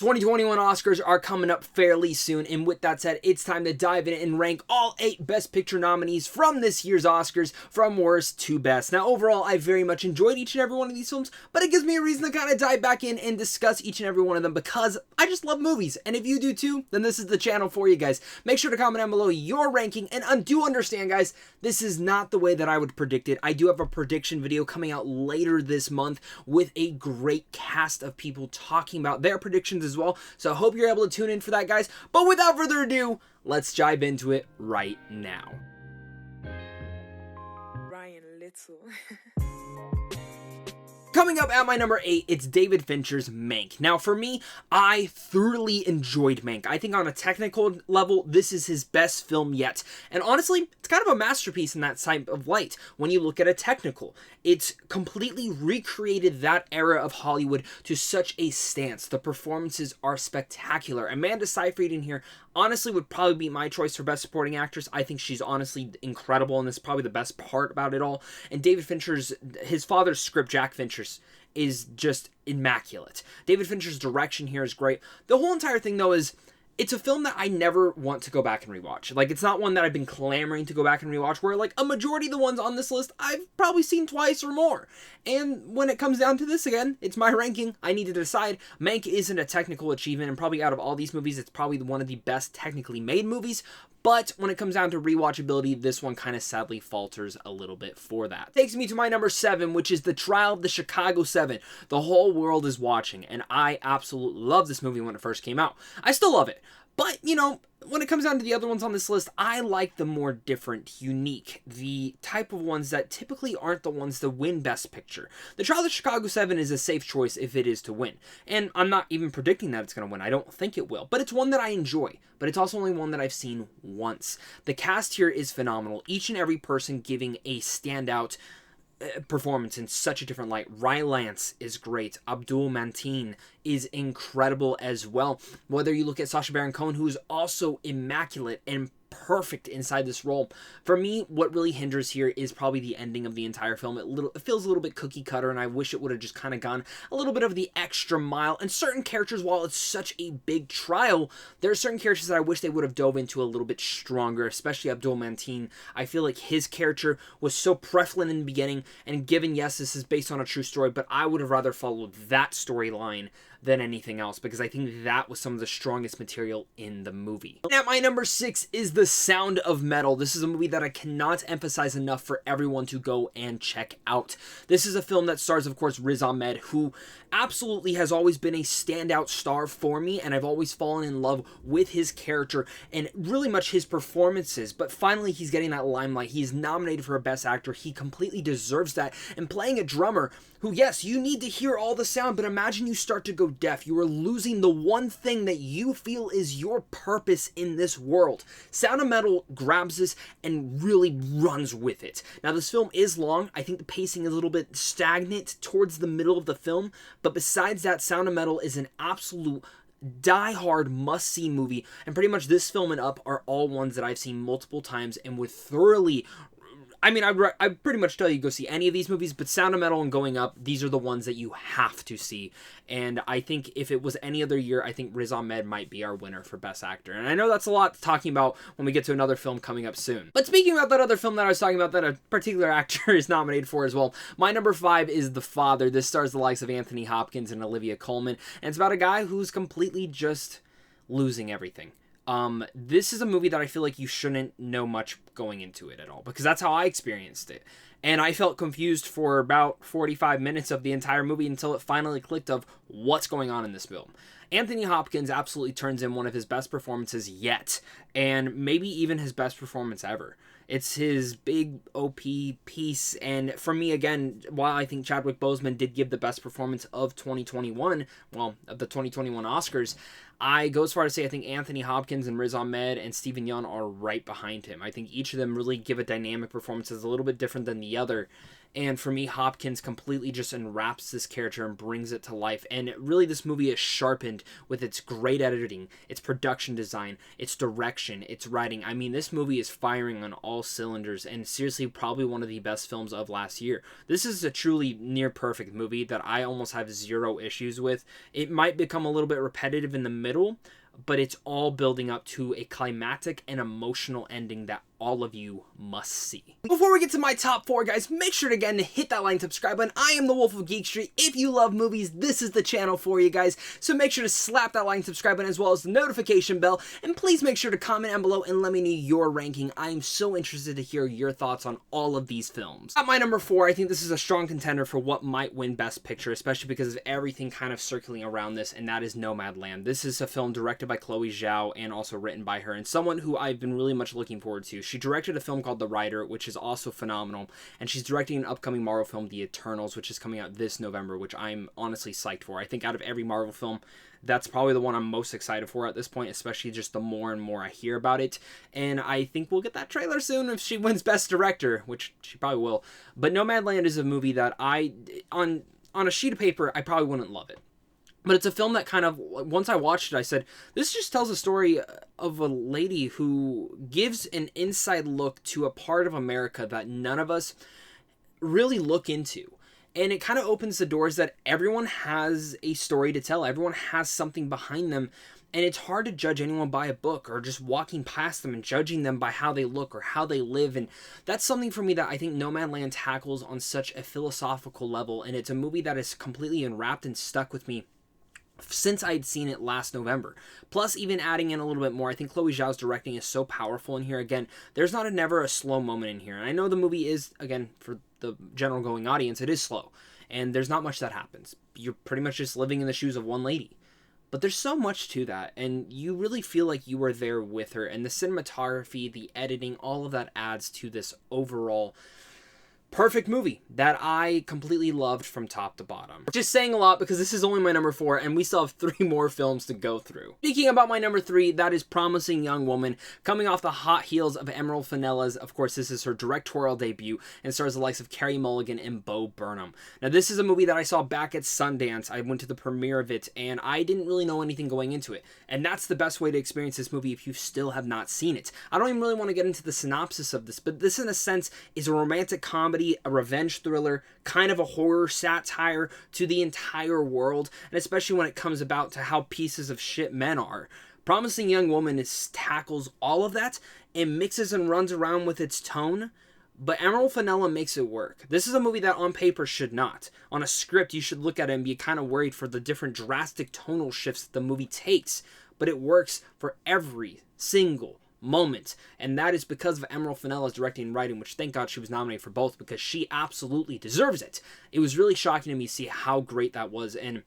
2021 Oscars are coming up fairly soon, and with that said, it's time to dive in and rank all 8 Best Picture nominees from this year's Oscars, from worst to best. Now, overall, I very much enjoyed each and every one of these films, but it gives me a reason to kind of dive back in and discuss each and every one of them because I just love movies, and if you do too, then this is the channel for you guys. Make sure to comment down below your ranking, and do understand, guys, this is not the way that I would predict it. I do have a prediction video coming out later this month with a great cast of people talking about their predictions as well, so I hope you're able to tune in for that, guys. But without further ado, let's dive into it right now. Ryan Little. Coming up at my number 8, it's David Fincher's Mank. Now, for me, I thoroughly enjoyed Mank. I think on a technical level, this is his best film yet. And honestly, it's kind of a masterpiece in that type of light. When you look at a technical, it's completely recreated that era of Hollywood to such a stance. The performances are spectacular. Amanda Seyfried in here honestly would probably be my choice for Best Supporting Actress. I think she's honestly incredible, and this is probably the best part about it all. And David Fincher's, his father's script, Jack Fincher's, is just immaculate. David Fincher's direction here is great. The whole entire thing, though, is it's a film that I never want to go back and rewatch. Like, it's not one that I've been clamoring to go back and rewatch, where, like, a majority of the ones on this list I've probably seen twice or more. And when it comes down to this again, it's my ranking. I need to decide. Mank isn't a technical achievement, and probably out of all these movies, it's probably one of the best technically made movies. But when it comes down to rewatchability, this one kind of sadly falters a little bit for that. Takes me to my number 7, which is The Trial of the Chicago 7. The whole world is watching, and I absolutely loved this movie when it first came out. I still love it. But, you know, when it comes down to the other ones on this list, I like the more different, unique, the type of ones that typically aren't the ones that win Best Picture. The Trial of the Chicago 7 is a safe choice if it is to win. And I'm not even predicting that it's going to win. I don't think it will. But it's one that I enjoy. But it's also only one that I've seen once. The cast here is phenomenal. Each and every person giving a standout performance in such a different light. Rylance is great. Abdul Mateen is incredible as well. Whether you look at Sacha Baron Cohen, who is also immaculate and perfect inside this role. For me, what really hinders here is probably the ending of the entire film. It feels a little bit cookie cutter, and I wish it would have just kind of gone a little bit of the extra mile. And certain characters, while it's such a big trial, there are certain characters that I wish they would have dove into a little bit stronger, especially Abdul Mateen. I feel like his character was so prevalent in the beginning, and given, yes, this is based on a true story, but I would have rather followed that storyline than anything else, because I think that was some of the strongest material in the movie. And at my number 6 is The Sound of Metal. This is a movie that I cannot emphasize enough for everyone to go and check out. This is a film that stars, of course, Riz Ahmed, who absolutely has always been a standout star for me, and I've always fallen in love with his character and really much his performances, but finally he's getting that limelight. He's nominated for a Best Actor. He completely deserves that, and playing a drummer who, yes, you need to hear all the sound, but imagine you start to go deaf. You are losing the one thing that you feel is your purpose in this world. Sound of Metal grabs this and really runs with it. Now, this film is long. I think the pacing is a little bit stagnant towards the middle of the film, but besides that, Sound of Metal is an absolute die-hard must-see movie, and pretty much this film and Up are all ones that I've seen multiple times and would thoroughly, I mean, I pretty much tell you go see any of these movies, but Sound of Metal and Going Up, these are the ones that you have to see. And I think if it was any other year, I think Riz Ahmed might be our winner for Best Actor. And I know that's a lot talking about when we get to another film coming up soon. But speaking about that other film that I was talking about that a particular actor is nominated for as well, my number 5 is The Father. This stars the likes of Anthony Hopkins and Olivia Colman, and it's about a guy who's completely just losing everything. This is a movie that I feel like you shouldn't know much going into it at all, because that's how I experienced it. And I felt confused for about 45 minutes of the entire movie until it finally clicked of what's going on in this film. Anthony Hopkins absolutely turns in one of his best performances yet, and maybe even his best performance ever. It's his big OP piece, and for me, again, while I think Chadwick Boseman did give the best performance of 2021, well, of the 2021 Oscars, I go as far to say I think Anthony Hopkins and Riz Ahmed and Steven Yeun are right behind him. I think each of them really give a dynamic performance that's a little bit different than the other, And for me, Hopkins completely just enwraps this character and brings it to life. And really, this movie is sharpened with its great editing, its production design, its direction, its writing. I mean, this movie is firing on all cylinders, and seriously, probably one of the best films of last year. This is a truly near perfect movie that I almost have zero issues with. It might become a little bit repetitive in the middle, but it's all building up to a climactic and emotional ending that all of you must see. Before we get to my top 4, guys, make sure to again hit that like and subscribe button. I am the Wolf of Geek Street. If you love movies, this is the channel for you guys. So make sure to slap that like and subscribe button as well as the notification bell. And please make sure to comment down below and let me know your ranking. I am so interested to hear your thoughts on all of these films. At my number 4, I think this is a strong contender for what might win Best Picture, especially because of everything kind of circling around this, and that is Nomadland. This is a film directed by Chloe Zhao and also written by her, and someone who I've been really much looking forward to. She directed a film called The Rider, which is also phenomenal, and she's directing an upcoming Marvel film, The Eternals, which is coming out this November, which I'm honestly psyched for. I think out of every Marvel film, that's probably the one I'm most excited for at this point, especially just the more and more I hear about it, and I think we'll get that trailer soon if she wins Best Director, which she probably will. But Nomadland is a movie that on a sheet of paper, I probably wouldn't love it. But it's a film that kind of, once I watched it, I said, this just tells a story of a lady who gives an inside look to a part of America that none of us really look into. And it kind of opens the doors that everyone has a story to tell. Everyone has something behind them. And it's hard to judge anyone by a book or just walking past them and judging them by how they look or how they live. And that's something for me that I think Nomadland tackles on such a philosophical level. And it's a movie that is completely enwrapped and stuck with me since I'd seen it last November. Plus, even adding in a little bit more, I think Chloe Zhao's directing is so powerful in here. Again, there's never a slow moment in here. And I know the movie is, again, for the general going audience, it is slow. And there's not much that happens. You're pretty much just living in the shoes of one lady. But there's so much to that, and you really feel like you were there with her. And the cinematography, the editing, all of that adds to this overall perfect movie that I completely loved from top to bottom. Just saying a lot because this is only my number 4 and we still have 3 more films to go through. Speaking about my number 3, that is Promising Young Woman, coming off the hot heels of Emerald Fenel's. Of course, this is her directorial debut and stars the likes of Carey Mulligan and Bo Burnham. Now, this is a movie that I saw back at Sundance. I went to the premiere of it and I didn't really know anything going into it. And that's the best way to experience this movie if you still have not seen it. I don't even really want to get into the synopsis of this, but this in a sense is a romantic comedy, a revenge thriller, kind of a horror satire to the entire world, and especially when it comes about to how pieces of shit men are. Promising Young Woman tackles all of that and mixes and runs around with its tone, but Emerald Fennella makes it work. This is a movie that on paper should not. On a script, you should look at it and be kind of worried for the different drastic tonal shifts that the movie takes, but it works for every single moment, and that is because of Emerald Fenella's directing and writing, which thank God she was nominated for both because she absolutely deserves it. It was really shocking to me to see how great that was, and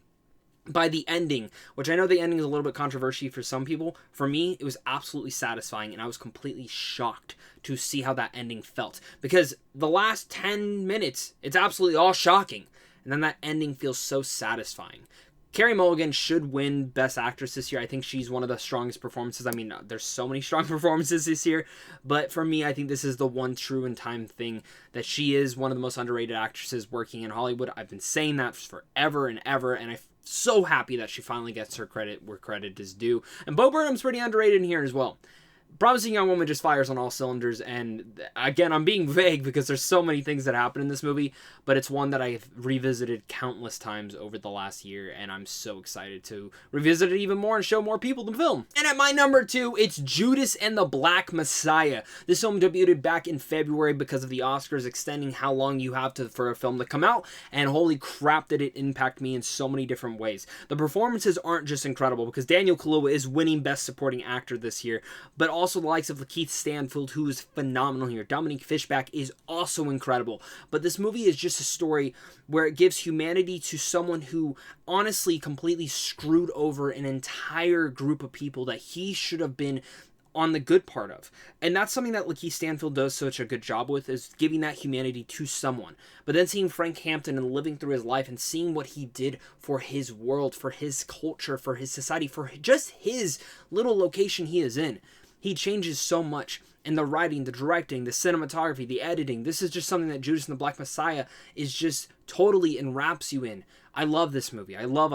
by the ending, which I know the ending is a little bit controversial for some people, for me, it was absolutely satisfying, and I was completely shocked to see how that ending felt, because the last 10 minutes, it's absolutely all shocking, and then that ending feels so satisfying. Carey Mulligan should win Best Actress this year. I think she's one of the strongest performances. I mean, there's so many strong performances this year, but for me, I think this is the one true in time thing that she is one of the most underrated actresses working in Hollywood. I've been saying that forever and ever, and I'm so happy that she finally gets her credit where credit is due. And Bo Burnham's pretty underrated in here as well. Promising Young Woman just fires on all cylinders, and again, I'm being vague because there's so many things that happen in this movie, but it's one that I've revisited countless times over the last year, and I'm so excited to revisit it even more and show more people the film. And at my number 2, it's Judas and the Black Messiah. This film debuted back in February because of the Oscars extending how long you have for a film to come out, and holy crap did it impact me in so many different ways. The performances aren't just incredible because Daniel Kaluuya is winning Best Supporting Actor this year, but also the likes of Lakeith Stanfield, who is phenomenal here. Dominique Fishback is also incredible. But this movie is just a story where it gives humanity to someone who honestly completely screwed over an entire group of people that he should have been on the good part of. And that's something that Lakeith Stanfield does such a good job with, is giving that humanity to someone. But then seeing Frank Hampton and living through his life and seeing what he did for his world, for his culture, for his society, for just his little location he is in. He changes so much in the writing, the directing, the cinematography, the editing. This is just something that Judas and the Black Messiah is just totally enwraps you in. I love this movie. I love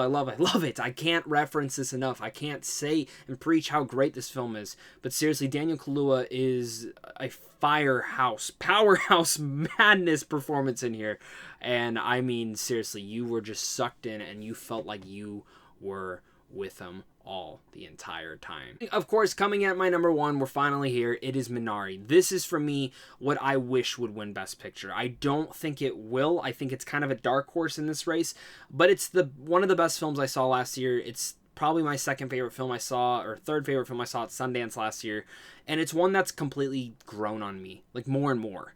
it. I can't reference this enough. I can't say and preach how great this film is. But seriously, Daniel Kaluuya is a powerhouse madness performance in here. And I mean, seriously, you were just sucked in and you felt like you were with him all the entire time. Of course, coming at my number one, we're finally here. It is Minari. This is, for me, what I wish would win Best Picture. I don't think it will. I think it's kind of a dark horse in this race, but it's one of the best films I saw last year. It's probably my second favorite film I saw, or third favorite film I saw at Sundance last year, and it's one that's completely grown on me, like more and more,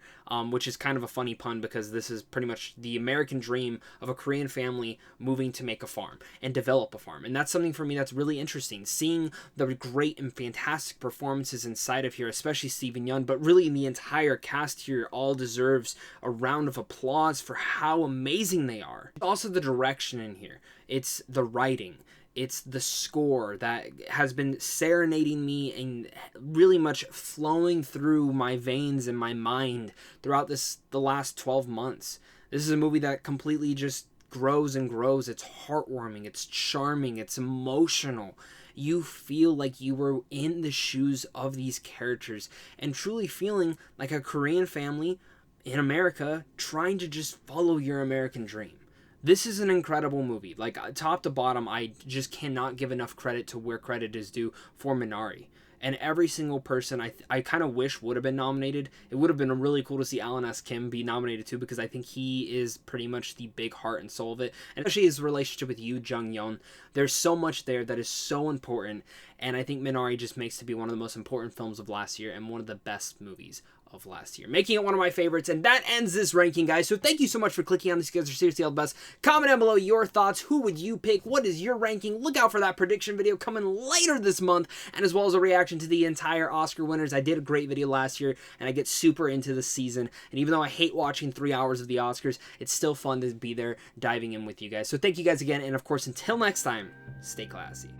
which is kind of a funny pun because this is pretty much the American dream of a Korean family moving to make a farm and develop a farm, and that's something for me that's really interesting, seeing the great and fantastic performances inside of here, especially Steven Yeun, but really the entire cast here all deserves a round of applause for how amazing they are. Also the direction in here, it's the writing, it's the score that has been serenading me and really much flowing through my veins and my mind throughout the last 12 months. This is a movie that completely just grows and grows. It's heartwarming, it's charming, it's emotional. You feel like you were in the shoes of these characters and truly feeling like a Korean family in America trying to just follow your American dream. This is an incredible movie. Like, top to bottom, I just cannot give enough credit to where credit is due for Minari. And every single person I kind of wish would have been nominated. It would have been really cool to see Alan S. Kim be nominated too, because I think he is pretty much the big heart and soul of it. And especially his relationship with Yoo Jung-yeon. There's so much there that is so important. And I think Minari just makes to be one of the most important films of last year and one of the best movies of last year, making it one of my favorites. And that ends this ranking, guys. So thank you so much for clicking on this. You guys are seriously all the best. Comment down below your thoughts. Who would you pick? What is your ranking? Look out for that prediction video coming later this month, and as well as a reaction to the entire Oscar winners. I did a great video last year, and I get super into the season, and even though I hate watching 3 hours of the Oscars, it's still fun to be there diving in with you guys. So thank you guys again, and of course, until next time, stay classy.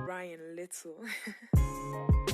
Ryan Little.